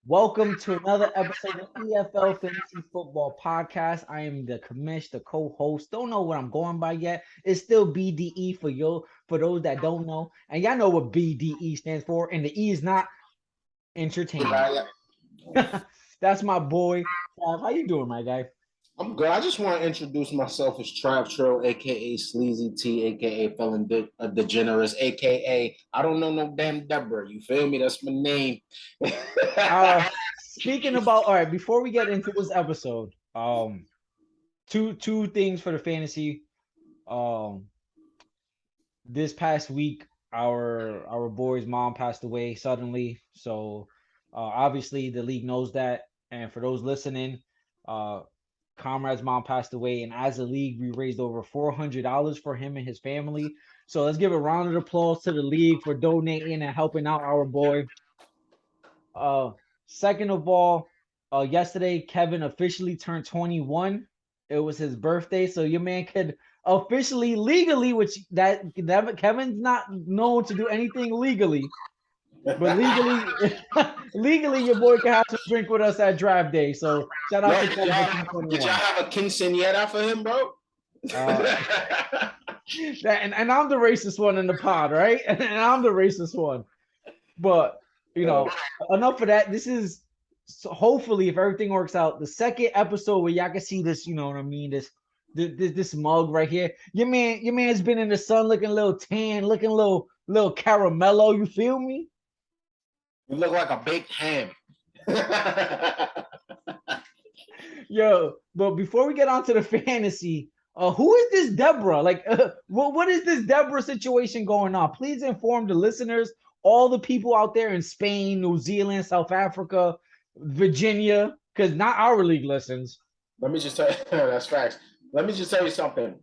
Welcome to another episode of EFL Fantasy Football Podcast. I am the commish, the co-host. Don't know what I'm going by yet. It's still BDE for those that don't know. And y'all know what BDE stands for. And the E is not entertainment. That's my boy. How you doing, my guy? I'm good. I just want to introduce myself as Trav Trill, aka Sleazy T, aka Felon Degenerate, aka I don't know no damn Deborah. You feel me? That's my name. Speaking about, all right, before we get into this episode, two things for the fantasy. This past week, our boy's mom passed away suddenly, so obviously the league knows that. And for those listening, Comrade's mom passed away, and as a league, we raised over $400 for him and his family. So let's give a round of applause to the league for donating and helping out our boy. Second of all, yesterday Kevin officially turned 21. It was his birthday, so your man could officially, legally, which that Kevin's not known to do anything legally, but legally, your boy can have some drink with us at draft day. So shout out to Kevin. Did y'all have a quinceañera for him, bro? And I'm the racist one in the pod, right? And I'm the racist one. But enough of that. This is hopefully, if everything works out, the second episode where y'all can see this. You know what I mean? This mug right here. Your man's been in the sun, looking a little tan, looking a little caramello. You feel me? You look like a baked ham. Yo, but before we get on to the fantasy, who is this Deborah? Like, what is this Deborah situation going on? Please inform the listeners, all the people out there in Spain, New Zealand, South Africa, Virginia, because not our league listens. Let me just tell you, that's facts. Let me just tell you something.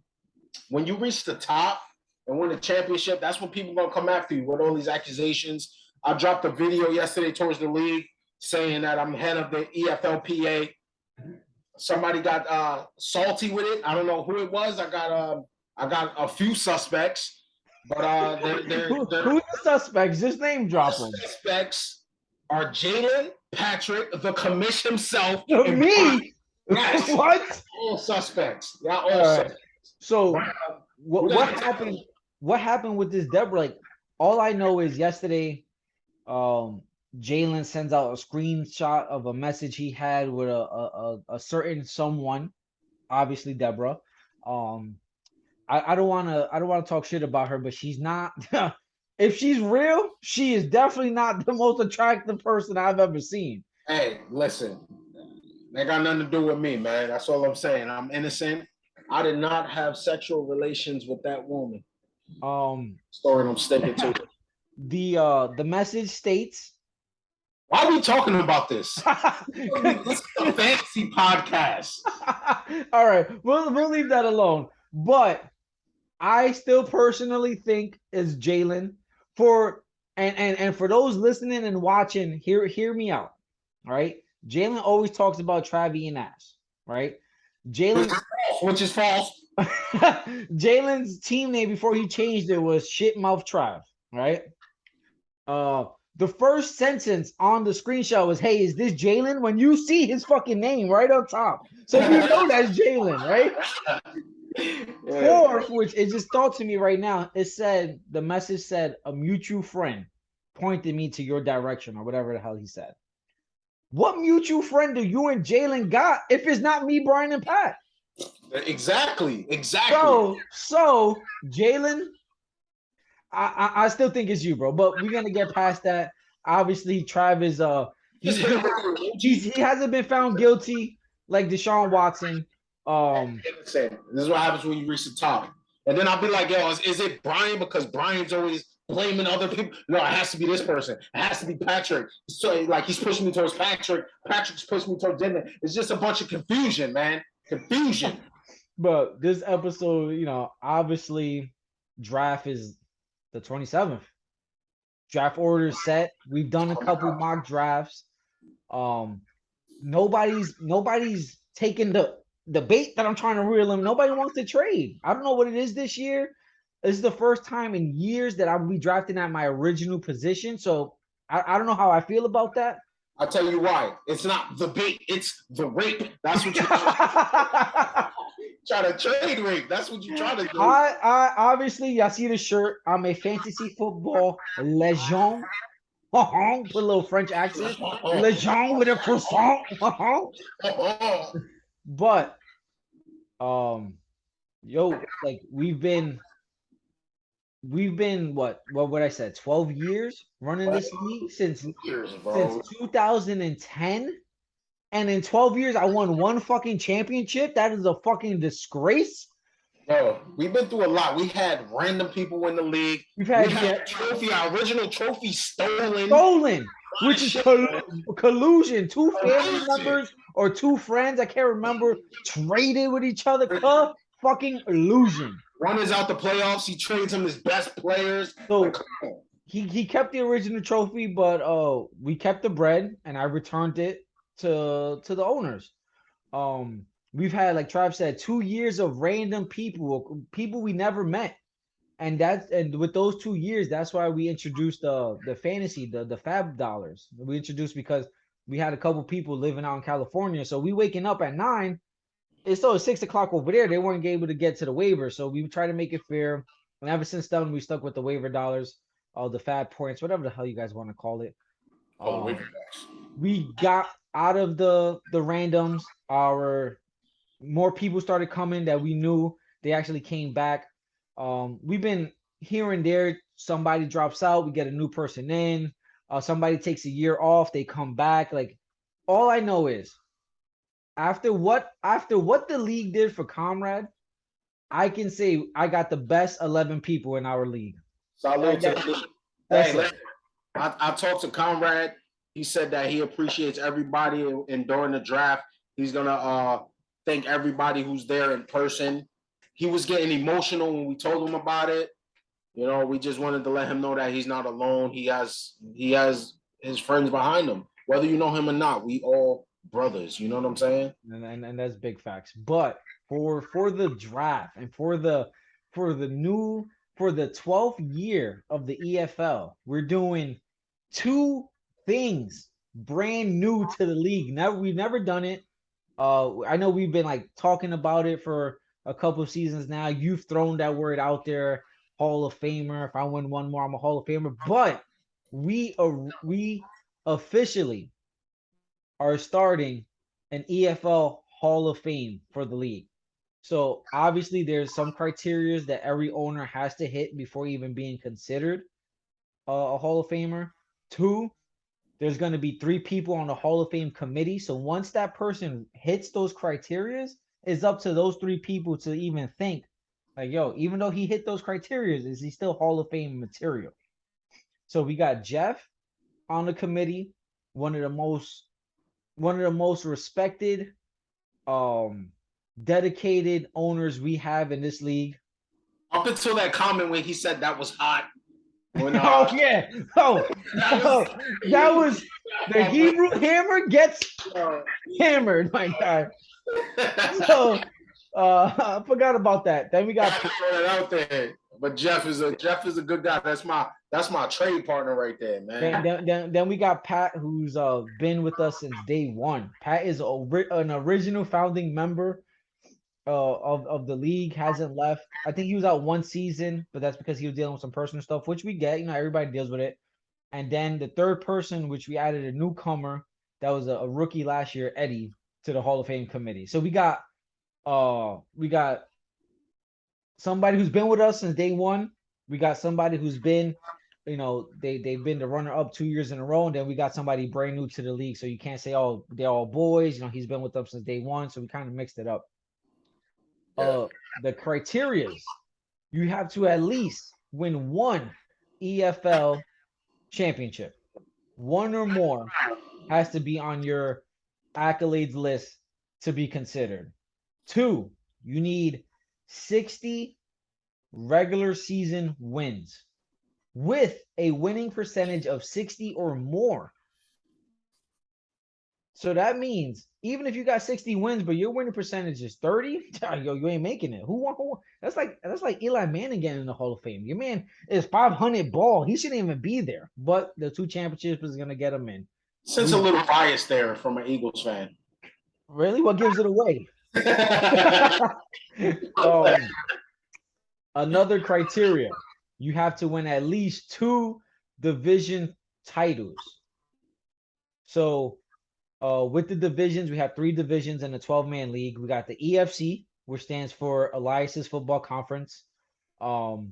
When you reach the top and win the championship, that's when people are going to come after you with all these accusations. I dropped a video yesterday towards the league saying that I'm head of the EFLPA. Somebody got salty with it. I don't know who it was. I got a few suspects, but who's the suspects? Just name drop them. Suspects are Jalen, Patrick, the commish himself. Me? Yes. What? All suspects. Yeah, all suspects. So what happened? What happened with this Deborah? Like, all I know is yesterday, Jalen sends out a screenshot of a message he had with a certain someone, obviously Deborah. I don't want to talk shit about her, but she's not. If she's real, she is definitely not the most attractive person I've ever seen. Hey, listen, they got nothing to do with me, man. That's all I'm saying. I'm innocent. I did not have sexual relations with that woman. Story I'm sticking to. The message states. Why are we talking about this? This is a fantasy podcast. All right, we'll leave that alone. But I still personally think it's Jalen. And for those listening and watching, hear me out. All right, Jalen always talks about Trav eating ass. Right, Jalen, which is false. Jalen's team name before he changed it was Shitmouth Trav. Right. The first sentence on the screenshot was, "Hey, is this Jalen?" When you see his fucking name right up top, so you know that's Jalen, right? Fourth, which it just thought to me right now, the message said a mutual friend pointed me to your direction or whatever the hell he said. What mutual friend do you and Jalen got if it's not me, Brian, and Pat? Exactly. So Jalen, I still think it's you, bro. But we're gonna get past that. Obviously, Trav is he hasn't been found guilty like Deshaun Watson. This is what happens when you reach the top. And then I'll be like, yo, is it Brian? Because Brian's always blaming other people. No, it has to be this person. It has to be Patrick. So like he's pushing me towards Patrick. Patrick's pushing me towards Jalen. It's just a bunch of confusion, man. Confusion. But this episode, obviously draft is the 27th. Draft order is set. We've done a couple mock drafts. Nobody's taking the bait that I'm trying to reel in. Nobody wants to trade. I don't know what it is this year. This is the first time in years that I will be drafting at my original position. So I don't know how I feel about that. I'll tell you why. It's not the bait, it's the rape. That's what you're trying to trade rape. That's what you're trying to do. I obviously, y'all see the shirt. I'm a fantasy football legend. Put a little French accent. Legend with a croissant. But yo, like we've been what would I say, 12 years running this league since 2010. And in 12 years, I won one fucking championship. That is a fucking disgrace. Bro, we've been through a lot. We had random people in the league. We had our original trophy stolen. Which is collusion. Two family members or two friends, I can't remember, traded with each other. Fucking illusion. One is out the playoffs. He trades him his best players. So he kept the original trophy, but we kept the bread, and I returned it to the owners. We've had, like Trav said, 2 years of random people we never met, and with those 2 years, that's why we introduced the fantasy, the fab dollars. We introduced because we had a couple people living out in California, so we waking up at 9. It's still 6 o'clock over there. They weren't able to get to the waiver, so we try to make it fair. And ever since then, we stuck with the waiver dollars, the fab points, whatever the hell you guys want to call it. We got out of the randoms. More people started coming that we knew. They actually came back. We've been here and there. Somebody drops out, we get a new person in. Somebody takes a year off, they come back. Like, all I know is after what the league did for Comrade, I can say I got the best 11 people in our league. Salute to the league. Hey, I talked to Comrade. He said that he appreciates everybody, and during the draft, he's gonna thank everybody who's there in person. He was getting emotional when we told him about it. You know, we just wanted to let him know that he's not alone. He has his friends behind him. Whether you know him or not, we all brothers. You know what I'm saying? And that's big facts. But for the draft and for the 12th year of the EFL, we're doing 2 things brand new to the league. We've never done it. I know we've been like talking about it for a couple of seasons now. You've thrown that word out there, Hall of Famer. If I win one more, I'm a Hall of Famer. But we officially are starting an EFL Hall of Fame for the league. So obviously there's some criteria that every owner has to hit before even being considered a Hall of Famer. 2, there's going to be 3 people on the Hall of Fame committee. So once that person hits those criteria, it's up to those 3 people to even think, like, yo, even though he hit those criteria, is he still Hall of Fame material? So we got Jeff on the committee, one of the most respected, dedicated owners we have in this league. Up until that comment when he said that was hot. When, that was the Hebrew hammer gets hammered, my guy. So I forgot about that. Then we got that out there. But Jeff is a good guy. That's my trade partner right there, man. Then we got Pat, who's been with us since day one. Pat is an original founding member of the league, hasn't left. I think he was out 1 season, but that's because he was dealing with some personal stuff, which we get. You know, everybody deals with it. And then the third person, which we added a newcomer that was a rookie last year, Eddie, to the Hall of Fame committee. So we got somebody who's been with us since day one. We got somebody who's been, you know, they've been the runner-up 2 years in a row, and then we got somebody brand new to the league. So you can't say, oh, they're all boys. You know, he's been with us since day one. So we kind of mixed it up. The criterias, you have to at least win 1 EFL championship. 1 or more has to be on your accolades list to be considered. 2, you need 60 regular season wins with a winning percentage of 60 or more. So that means even if you got 60 wins, but your winning percentage is 30, yo, you ain't making it. Who that's like Eli Manning getting in the Hall of Fame. Your man is 500 ball. He shouldn't even be there. But the 2 championships is gonna get him in. Sense a little bias there from an Eagles fan. Really? What gives it away? Another criteria. You have to win at least 2 division titles. So with the divisions, we have 3 divisions in the 12-man league. We got the EFC, which stands for Elias's Football Conference. All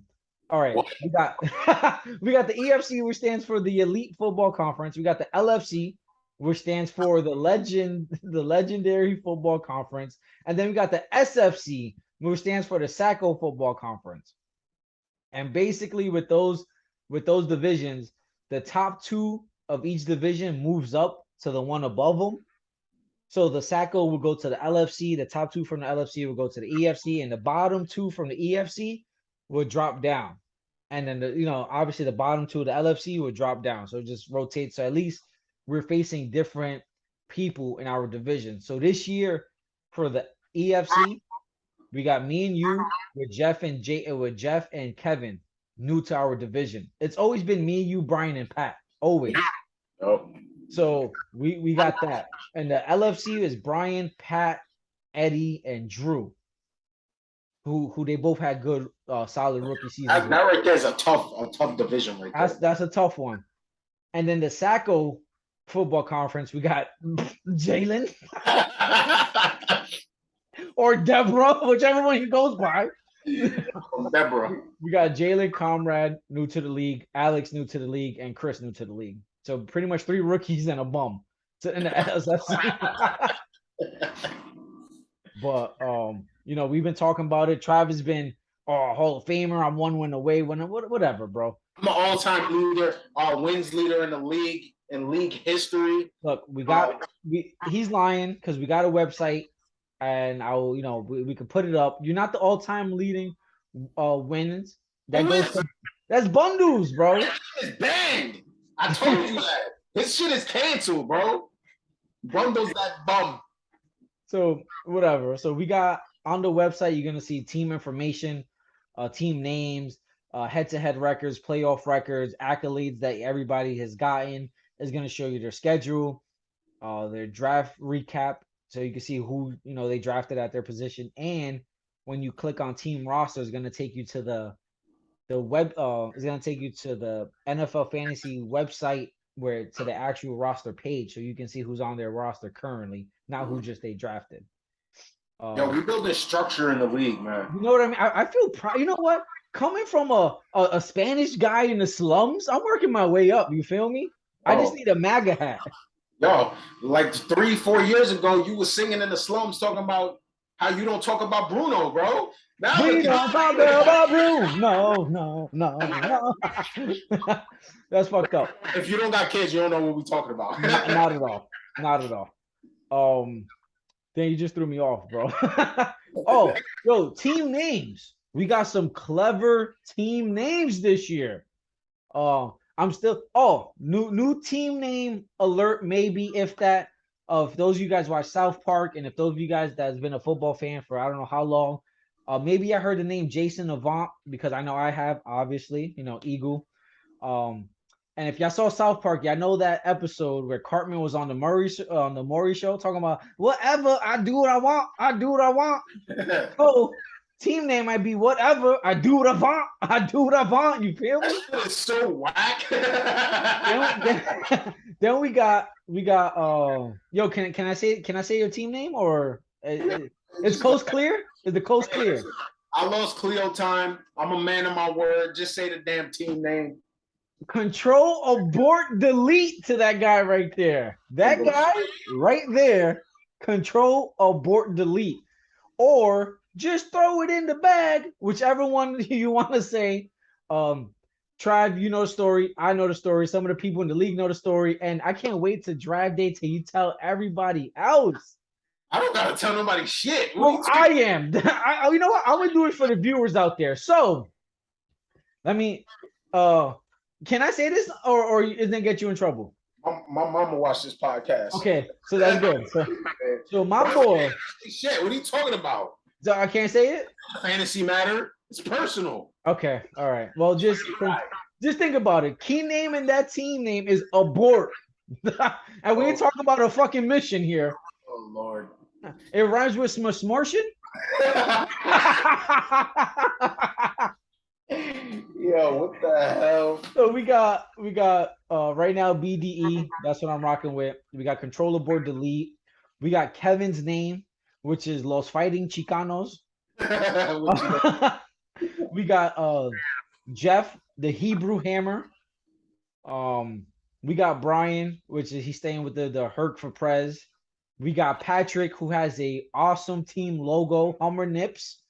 right, we got the EFC, which stands for the Elite Football Conference. We got the LFC, which stands for the Legendary Football Conference, and then we got the SFC, which stands for the Sacco Football Conference. And basically, with those divisions, the top 2 of each division moves up to the one above them. So the Sacco will go to the LFC, the top 2 from the LFC will go to the EFC, and the bottom 2 from the EFC will drop down. And then obviously the bottom 2 of the LFC will drop down. So it just rotates. So at least we're facing different people in our division. So this year for the EFC, we got me and you with Jeff and Kevin, new to our division. It's always been me, you, Brian, and Pat. Always. Oh. So we got that. And the LFC is Brian, Pat, Eddie, and Drew, who they both had good solid rookie seasons. That right there is a tough division right there. That's a tough one. And then the Sacco Football Conference, we got Jalen or Deborah, whichever one he goes by. Deborah. We got Jalen, Comrade, new to the league, Alex, new to the league, and Chris, new to the league. So pretty much 3 rookies and a bum in the SFC. But we've been talking about it. Travis been Hall of Famer. I'm 1 win away. Whatever, bro. I'm an all-time leader, wins leader in the league, in league history. Look, he's lying because we got a website, and we can put it up. You're not the all-time leading wins. That's bundles, bro. It's banned. I told you that. This shit is canceled, bro. Bundles that bum. So whatever. So we got on the website, you're gonna see team information, team names, head-to-head records, playoff records, accolades that everybody has gotten. Is gonna show you their schedule, their draft recap, so you can see who they drafted at their position. And when you click on team roster, it's gonna take you to the web. It's gonna take you to the NFL Fantasy website, to the actual roster page, so you can see who's on their roster currently, not who just they drafted. We build a structure in the league, man. You know what I mean? I feel proud. You know what? Coming from a Spanish guy in the slums, I'm working my way up. You feel me? I just need a MAGA hat. Yo, like 3-4 years ago, you were singing in the slums talking about how you don't talk about Bruno, bro. Now we don't talk about Bruno. No. That's fucked up. If you don't got kids, you don't know what we're talking about. Not at all. Then you just threw me off, bro. Yo, team names. We got some clever team names this year. I'm still new team name alert, maybe, if that. If those of you guys watch South Park, and if those of you guys that's been a football fan for I don't know how long, maybe I heard the name Jason Avant, because I know I have, obviously, Eagle. And if y'all saw South Park, y'all know that episode where Cartman was on the Maury show talking about whatever, I do what I want. So team name might be whatever, I do what I want. You feel me? That shit is so whack. Then we got yo, can I say your team name, or is coast clear? Is the coast clear? I lost Cleo time. I'm a man of my word. Just say the damn team name. Control, abort, delete to that guy right there. That guy right there. Control, abort, delete, or just throw it in the bag, whichever one you want to say. Tribe, you know the story. I know the story. Some of the people in the league know the story, and I can't wait to draft day till you tell everybody else. I don't gotta tell nobody shit. Well, I am. You know what? I'm gonna do it for the viewers out there. So, let me. Can I say this, or is it gonna get you in trouble? My mama watched this podcast. Okay, so that's good. So my boy. Shit, what are you talking about? So I can't say it. Fantasy matter. It's personal. Okay, all right. Well, just think about it. Key name in that team name is abort, and we ain't talking about a fucking mission here. Oh Lord. It rhymes with Martian. Yo, what the hell? So we got right now BDE. That's what I'm rocking with. We got controller board delete. We got Kevin's name, which is Los Fighting Chicanos. We got Jeff, the Hebrew Hammer. We got Brian, which is he's staying with the Herc for Prez. We got Patrick, who has a awesome team logo, Hummer Nips.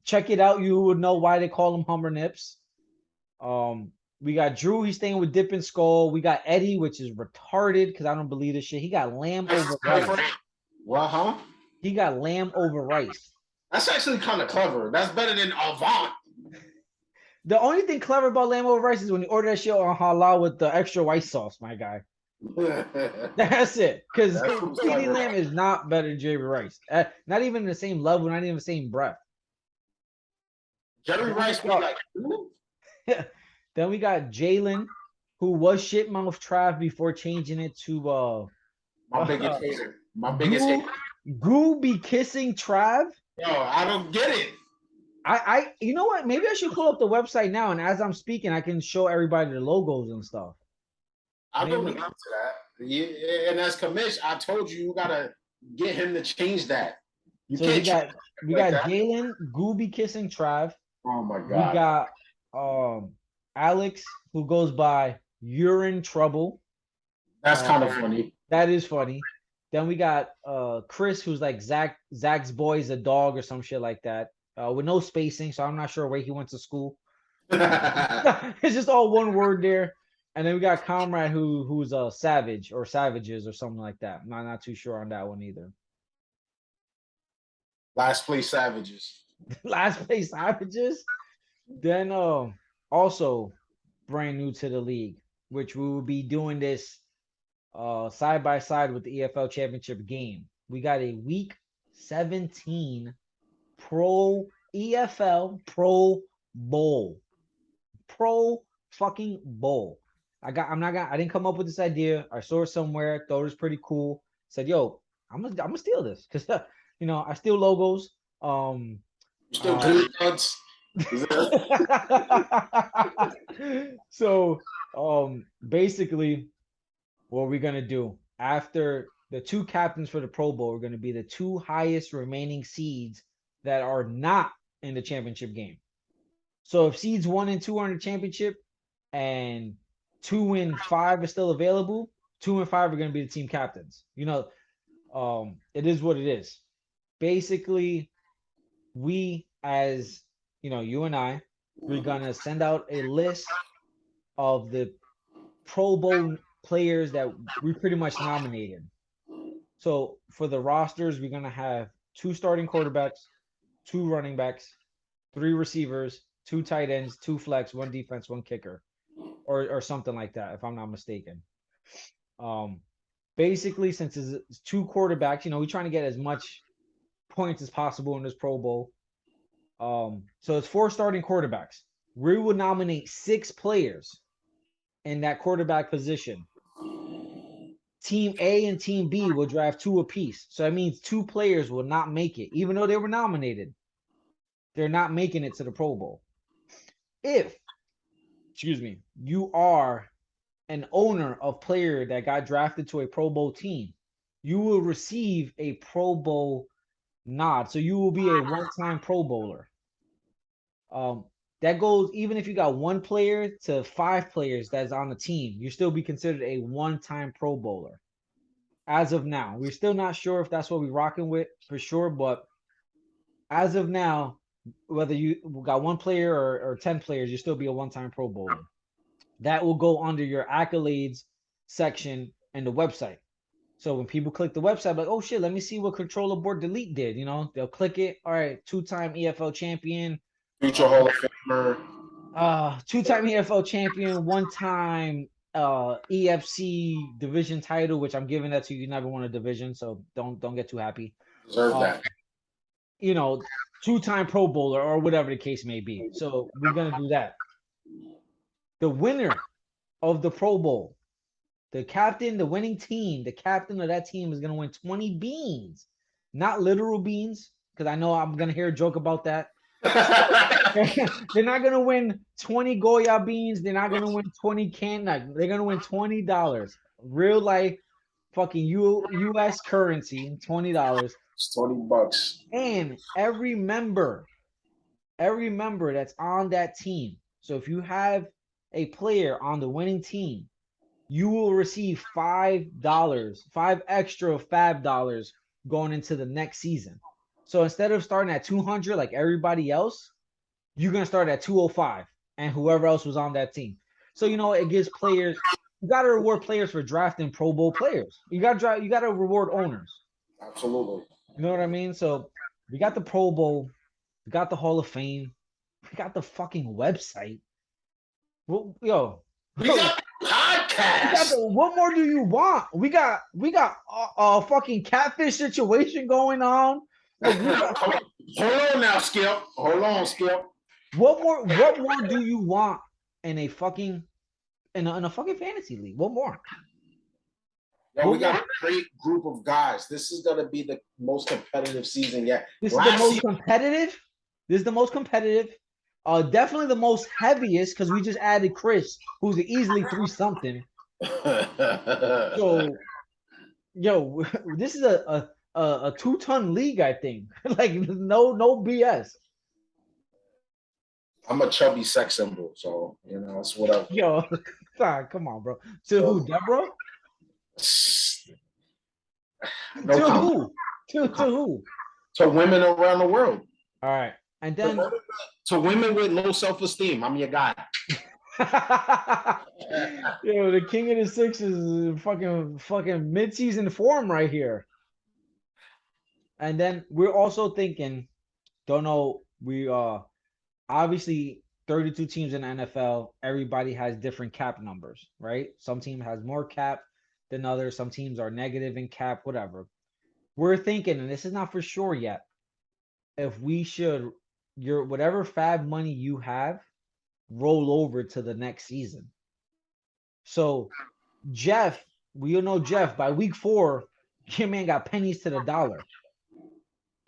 Check it out. You would know why they call him Hummer Nips. We got Drew. He's staying with Dip and Skull. We got Eddie, which is retarded because I don't believe this shit. He got lamb over rice. What, huh? He got lamb over rice. That's actually kind of clever. That's better than Avant. The only thing clever about lamb over rice is when you order that shit on halal with the extra white sauce, my guy. That's it. Because eating lamb is not better than Jerry Rice. Not even in the same level, not even the same breath. Jerry Rice was like, Then we got Jalen, who was shitmouth Trav before changing it to my biggest hater. My biggest hater. Goo be kissing Trav. Yo, I don't get it. You know what? Maybe I should pull up the website now, and as I'm speaking, I can show everybody the logos and stuff. I'll go into that. Yeah, and as commish, I told you gotta get him to change that. We got Jalen, Gooby kissing Trav. Oh my god. We got Alex, who goes by Urine Trouble. That's kind of funny. That is funny. Then we got Chris, who's like Zach's boy is a dog or some shit like that. With no spacing, so I'm not sure where he went to school. It's just all one word there. And then we got Comrade, who's a savage or savages or something like that. I'm not too sure on that one either. Last place savages. Last place savages. Then also brand new to the league, which we will be doing this side by side with the EFL championship game. We got a week 17 pro EFL Pro Bowl. Pro fucking bowl. I didn't come up with this idea. I saw it somewhere, thought it was pretty cool. Said, yo, I'm gonna steal this. Because I steal logos. Still nuts. So basically what we're gonna do after the two captains for the Pro Bowl are gonna be the two highest remaining seeds that are not in the championship game. So if seeds 1 and 2 are in the championship and 2 and 5 are still available, 2 and 5 are going to be the team captains. It is what it is. Basically, we as, you and I, we're going to send out a list of the Pro Bowl players that we pretty much nominated. So for the rosters, we're going to have 2 starting quarterbacks, 2 running backs, 3 receivers, 2 tight ends, 2 flex, 1 defense, 1 kicker, or something like that, if I'm not mistaken. Basically, since it's 2 quarterbacks, we're trying to get as much points as possible in this Pro Bowl. So it's 4 starting quarterbacks. We will nominate 6 players in that quarterback position. Team A and Team B will draft 2 apiece. So that means 2 players will not make it, even though they were nominated. They're not making it to the Pro Bowl. If, you are an owner of player that got drafted to a Pro Bowl team, you will receive a Pro Bowl nod. So you will be a one-time Pro Bowler. That goes even if you got 1 player to 5 players that's on the team, you still be considered a one-time Pro Bowler. As of now, we're still not sure if that's what we're rocking with for sure, but as of now, whether you got 1 player or 10 players, you still be a one-time Pro Bowler. That will go under your accolades section in the website. So when people click the website, like, oh shit, let me see what controller board delete did. They'll click it. All right, 2-time EFL champion. Future Hall of Famer. 2-time EFL champion, 1-time EFC division title, which I'm giving that to you. You never won a division, so don't get too happy. Deserve that. You know, 2-time Pro Bowler or whatever the case may be. So we're gonna do that. The winner of the Pro Bowl, the captain, the winning team, the captain of that team is gonna win 20 beans, not literal beans, because I know I'm gonna hear a joke about that. They're not gonna win 20 Goya beans. They're not gonna win 20 can. They're gonna win $20, real life, fucking U.S. currency, $20. It's $20. And every member that's on that team. So if you have a player on the winning team, you will receive $5, 5 extra going into the next season. So instead of starting at 200 like everybody else, you're gonna start at 205 and whoever else was on that team. So it gives players. You gotta reward players for drafting Pro Bowl players. You gotta reward owners. Absolutely. You know what I mean? So we got the Pro Bowl, we got the Hall of Fame, we got the fucking website. Well, we got podcast. What more do you want? We got a fucking catfish situation going on. Hold on now, Skip. Hold on, Skip. What more do you want in a fucking fantasy league? What more? Yeah, we got a great group of guys. This is gonna be the most competitive season yet. This is the most competitive. This is the most competitive. Definitely the most heaviest because we just added Chris, who's easily 3-something. So, this is a 2-ton league, I think. Like no BS. I'm a chubby sex symbol, so it's whatever. Come on, bro. To who, Deborah? No to who? To who? To women around the world. All right, and then to women with low self-esteem. I'm your guy. The king of the six is fucking mid-season form right here. And then we're also thinking, don't know, we obviously 32 teams in the NFL, everybody has different cap numbers, right? Some team has more cap than others, some teams are negative in cap, whatever. We're thinking, and this is not for sure yet, if we should whatever fab money you have roll over to the next season. So Jeff, we all know Jeff, by week 4, your man got pennies to the dollar.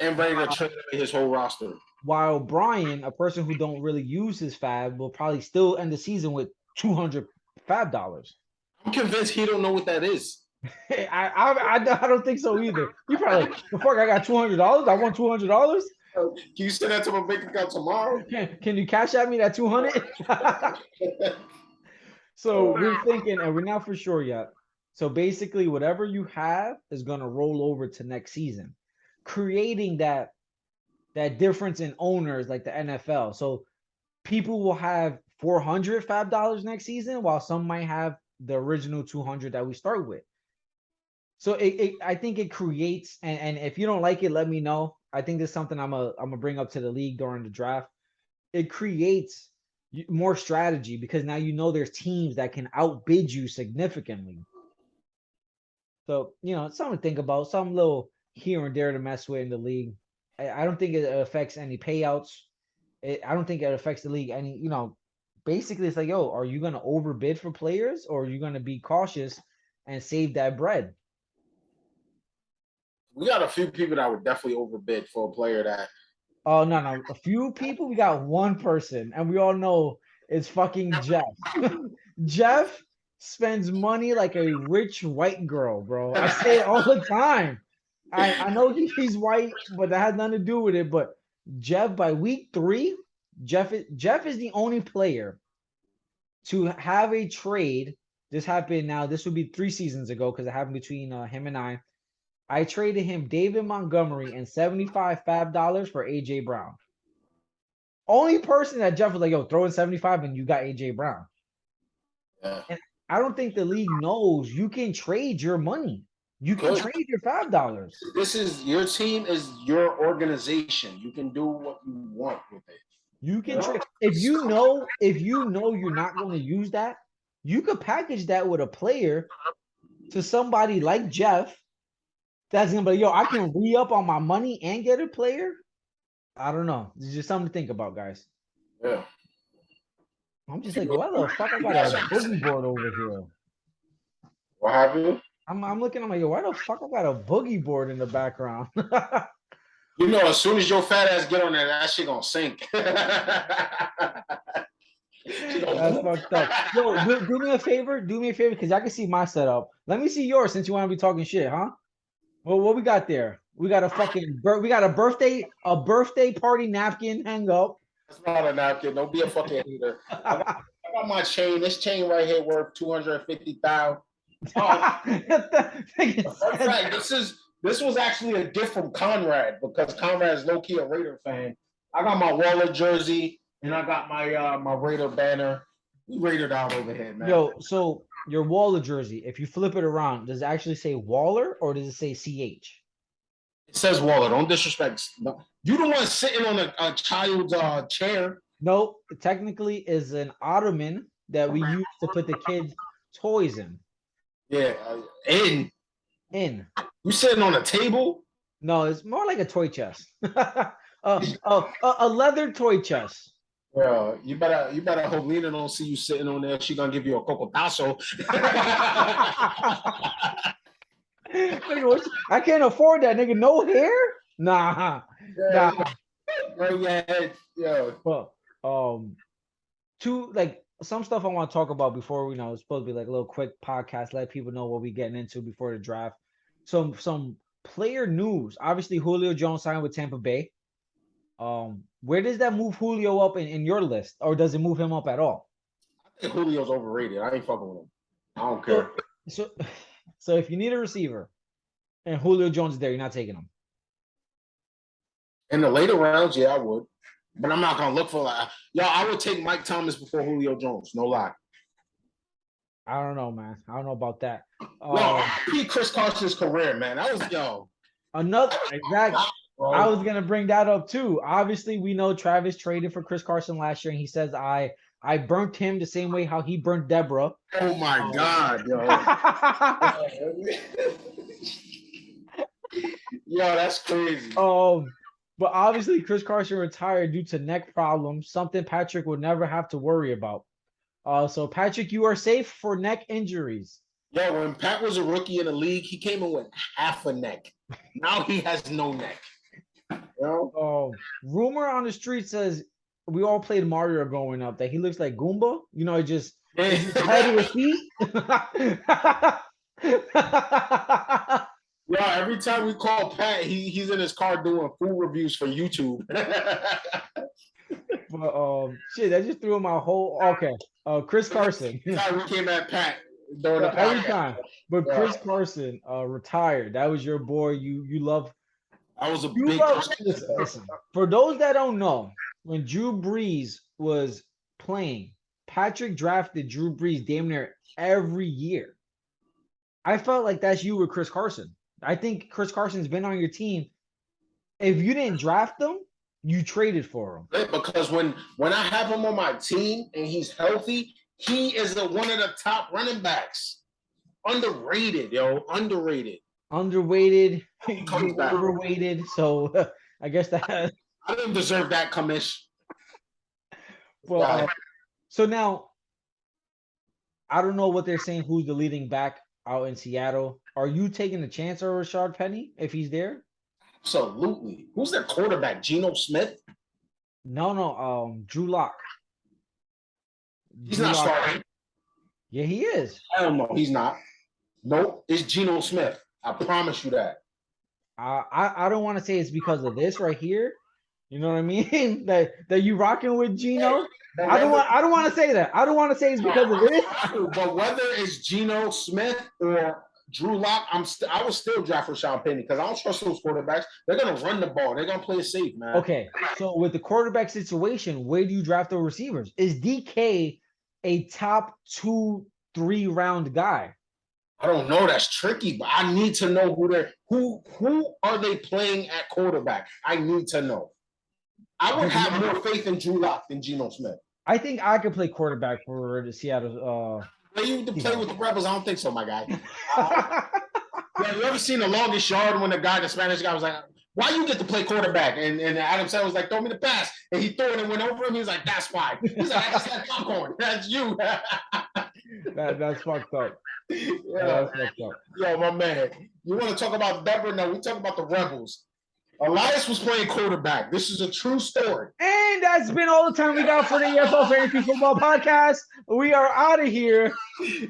And ready to trade his whole roster. While Brian, a person who don't really use his fab, will probably still end the season with $200 fab dollars. I'm convinced he don't know what that is. I don't think so either. You probably like, the fuck, I got $200. I want $200. Can you send that to my bank account tomorrow? Can you cash at me that 200? So we're thinking, and we're not for sure yet. So basically, whatever you have is gonna roll over to next season, creating that difference in owners like the NFL. So people will have $400 fab dollars next season, while some might have the original 200 that we start with. So I think it creates, and if you don't like it, let me know. I think this is something I'm gonna bring up to the league during the draft. It creates more strategy because now there's teams that can outbid you significantly. So it's something to think about, some little here and there to mess with in the league. I don't think it affects any payouts. I don't think it affects the league any. Basically it's like, are you gonna overbid for players or are you gonna be cautious and save that bread? We got a few people that would definitely overbid for a player that. Oh, no. A few people. We got one person, and we all know it's fucking Jeff. Jeff spends money like a rich white girl, bro. I say it all the time. I know he's white, but that has nothing to do with it. But Jeff, by week 3, Jeff is the only player to have a trade. This happened now. This would be 3 seasons ago because it happened between him and I. I traded him David Montgomery and $75 fab dollars for AJ Brown. Only person that Jeff was like, throw in 75 and you got AJ Brown. Yeah. And I don't think the league knows you can trade your money. You can trade your fab dollars. This is your team, is your organization. You can do what you want with it. You can trade. If you know you're not going to use that, You could package that with a player to somebody like Jeff that's gonna be like, yo, I can re-up on my money and get a player. I don't know. It's just something to think about, guys. Yeah. I'm just like, why the fuck I got a boogie board over here? What happened? I'm looking, I'm like, yo, why the fuck I got a boogie board in the background? You know, as soon as your fat ass get on there, that shit gonna sink. That's fucked up. Yo, do me a favor. Do me a favor, because I can see my setup. Let me see yours since you want to be talking shit, huh? Well, what we got there? We got a fucking we got a birthday party napkin hang up. That's not a napkin. Don't be a fucking hater. I got my chain. This chain right here worth $250,000. Fact, this was actually a gift from Conrad because Conrad's low key a Raider fan. I got my Waller jersey and I got my my Raider banner. We Raidered out over here, man. Yo, so your Waller jersey, if you flip it around, does it actually say Waller or does it say CH? It says Waller. Don't disrespect. No. You the one sitting on a child's chair. Nope. It technically is an ottoman that we use to put the kids' toys in. Yeah, in. You sitting on a table? No, it's more like a toy chest. A leather toy chest. Well, you better hope Lena don't see you sitting on there. She gonna give you a cocotazo. I can't afford that, nigga. No hair? Nah. Yeah, yeah. Well, like some stuff I want to talk about before we know it's supposed to be like a little quick podcast, let people know what we're getting into before the draft. Some player news. Obviously, Julio Jones signed with Tampa Bay. Where does that move Julio up in your list, or does it move him up at all? I think Julio's overrated. I ain't fucking with him. I don't care. So if you need a receiver and Julio Jones is there, you're not taking him. In the later rounds, yeah, I would. But I'm not gonna look for like, I would take Mike Thomas before Julio Jones. No lie. I don't know, man. I don't know about that. Chris Carson's career, man. That was another exactly. I was gonna bring that up too. Obviously, we know Travis traded for Chris Carson last year, and he says I burnt him the same way how he burnt Deborah. Oh my God, yo. Yo, that's crazy. But obviously Chris Carson retired due to neck problems, something Patrick would never have to worry about. So Patrick, you are safe for neck injuries. Yeah, when Pat was a rookie in the league, he came in with half a neck. Now he has no neck. You know? Rumor on the street says we all played Mario growing up that he looks like Goomba. You know, just head with feet. Yeah, every time we call Pat, he's in his car doing food reviews for YouTube. But shit, that just threw my whole Chris Carson. We came at Pat during the every time. But Chris Carson retired. That was your boy. You love. I was listen. For those that don't know, when Drew Brees was playing, Patrick drafted Drew Brees damn near every year. I felt like that's you with Chris Carson. I think Chris Carson's been on your team. If you didn't draft him, you traded for him. Because when I have him on my team and he's healthy, he is one of the top running backs. Underrated, yo. Underrated. Underweighted. Overweighted. So I guess that I didn't deserve that commission. Well, so now I don't know what they're saying. Who's the leading back out in Seattle? Are you taking a chance on Rashard Penny if he's there? Absolutely. Who's their quarterback? Geno Smith? No. Drew Lock. He's not starting. Yeah, he is. I don't know. He's not. Nope. It's Geno Smith. I promise you that. I don't want to say it's because of this right here. You know what I mean? that you rocking with Geno. I don't want to say that. I don't want to say it's because of this. But whether it's Geno Smith or Drew Lock, I would still draft Rashard Penny because I don't trust those quarterbacks. They're gonna run the ball. They're gonna play it safe, man. Okay, so with the quarterback situation, where do you draft the receivers? Is DK a top 2-3 round guy? I don't know. That's tricky, but I need to know who are they playing at quarterback. I need to know. I would have more faith in Drew Lock than Geno Smith. I think I could play quarterback for the Seattle you to play with the Rebels? I don't think so, my guy. You ever seen the longest yard when the Spanish guy was like, why you get to play quarterback? And Adam Sandler was like, throw me the pass. And he threw it and went over him. He was like, that's fine. He's like, I just had popcorn. That's you. That's fucked up. Yeah. That's fucked up. Yo, my man. You want to talk about Deborah? No, we talk about the Rebels. Elias was playing quarterback. This is a true story. And that's been all the time we got for the EFL Fantasy Football Podcast. We are out of here.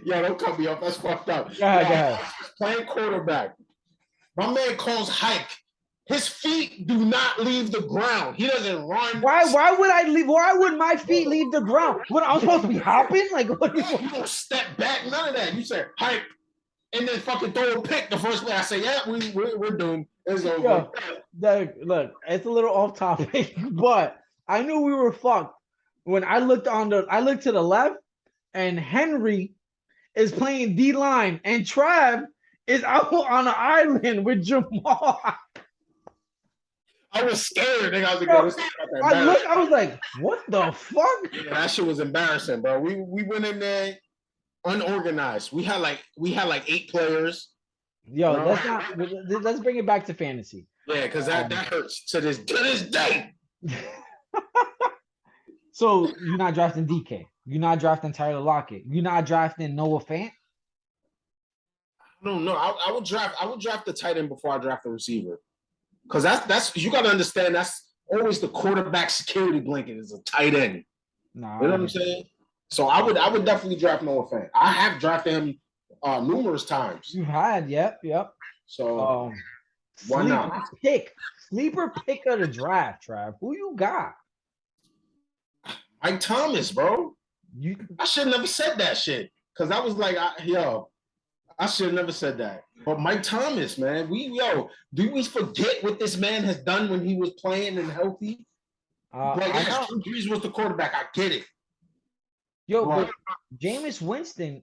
Yeah, don't cut me off. That's fucked up. Go ahead. Playing quarterback. My man calls hike. His feet do not leave the ground. He doesn't run. Why would I leave? Why would my feet leave the ground? What, I'm supposed to be hopping? Like, what? You don't step back. None of that. You say hike, and then fucking throw a pick the first play. I say, yeah, we're doomed. It's over. Look, it's a little off topic, but I knew we were fucked when I looked to the left, and Henry is playing D line, and Trav is out on an island with Jamal. I was scared. I was like, I was like, what the fuck? Yeah, that shit was embarrassing, bro. We went in there unorganized. We had like 8 players. Yo, let's bring it back to fantasy. Yeah, because that hurts to this day. So you're not drafting DK. You're not drafting Tyler Lockett. You're not drafting Noah Fant. I don't know. I would draft the tight end before I draft the receiver. Because that's you gotta understand, that's always the quarterback security blanket is a tight end. Nah, you know what I'm saying? So I would definitely draft Noah Fant. I have drafted him numerous times. You had, yep. So why not? Sleeper pick of the draft, Trav. Who you got? Mike Thomas, bro. I should have never said that shit. Because I was like, I should have never said that. But Mike Thomas, man, do we forget what this man has done when he was playing and healthy? Drew Brees was the quarterback. I get it. But Jameis Winston,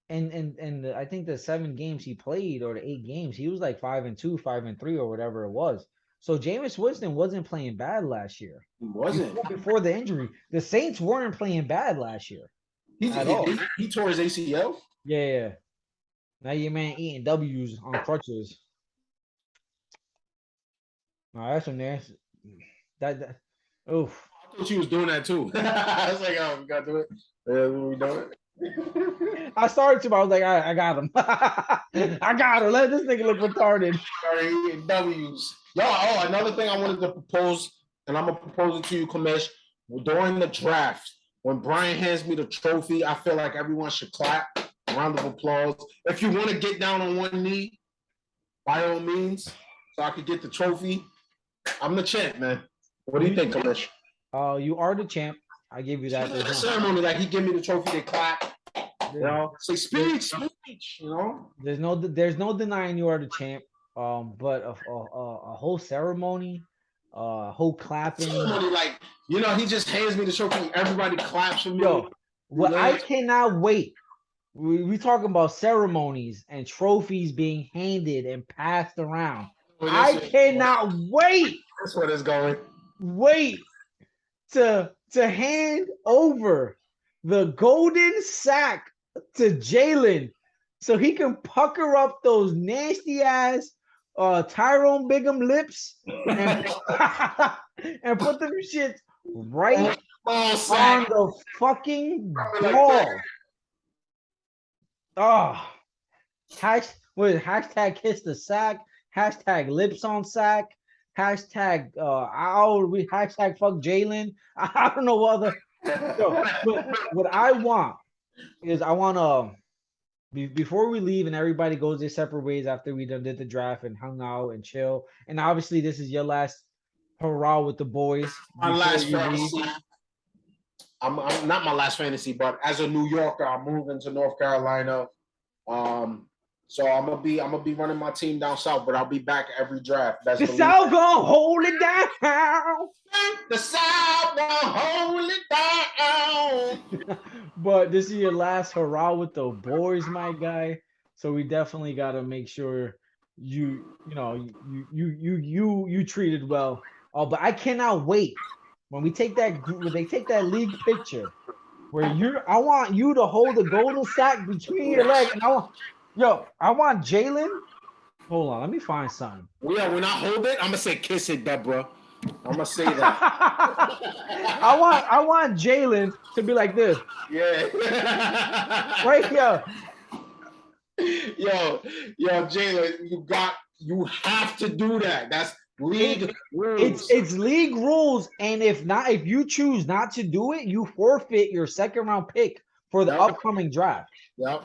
and I think the 7 games he played or the 8 games, he was like 5-2, 5-3, or whatever it was. So Jameis Winston wasn't playing bad last year. He wasn't before the injury. The Saints weren't playing bad last year. He tore his ACL. Yeah. Now your man eating W's on crutches. No, that's a nasty. That. Oof. I thought she was doing that too. I was like, oh, we gotta do it. We do it. I started to, but I was like, I got him. I got him. Let this nigga look retarded. Eating W's. Another thing I wanted to propose, and I'm gonna propose it to you, Kamesh. During the draft, when Brian hands me the trophy, I feel like everyone should clap. Round of applause. If you want to get down on one knee, by all means, so I could get the trophy. I'm the champ, man. What do you think, Kalish? You are the champ. I give you that. The ceremony, like he give me the trophy, they clap. You know, say speech. You know, there's no denying you are the champ. But a whole ceremony, whole clapping. Ceremony, like he just hands me the trophy. Everybody claps for me. I cannot wait. We talking about ceremonies and trophies being handed and passed around. I cannot wait. That's what it's going. Wait to hand over the golden sack to Jalen so he can pucker up those nasty ass Tyrone Bigham lips and, and put them shits right on the fucking ball. Oh, hashtag kiss the sack, hashtag lips on sack, hashtag hashtag fuck Jalen. I don't know what other. But what I want is before we leave and everybody goes their separate ways after we done did the draft and hung out and chill. And obviously this is your last hurrah with the boys. My last fantasy. I'm not my last fantasy, but as a New Yorker, I'm moving to North Carolina. So I'm gonna be running my team down south, but I'll be back every draft. The South gonna hold it down. The South gonna hold it down. But this is your last hurrah with the boys, my guy. So we definitely gotta make sure you treated well. Oh, but I cannot wait when they take that league picture where I want you to hold the golden sack between your legs, and I want Jalen. Hold on, let me find something. Yeah, when I hold it, I'm gonna say kiss it, Deborah. I'm gonna say that. I want Jalen to be like this, Yeah. right here. yo, Jalen, you have to do that. That's league rules. It's league rules, and if you choose not to do it, you forfeit your second round pick for the upcoming draft. Yep.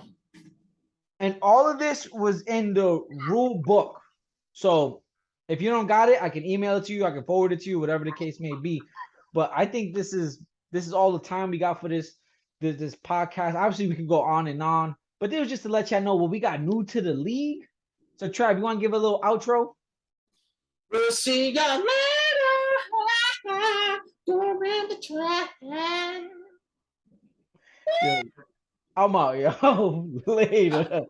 And all of this was in the rule book. So if you don't got it, I can email it to you, I can forward it to you, whatever the case may be. But I think this is all the time we got for this podcast. Obviously, we could go on and on, but it was just to let y'all know what we got new to the league. So Trav, you want to give a little outro? We'll see you later. During the track. Yeah. I'm out, yo. Later.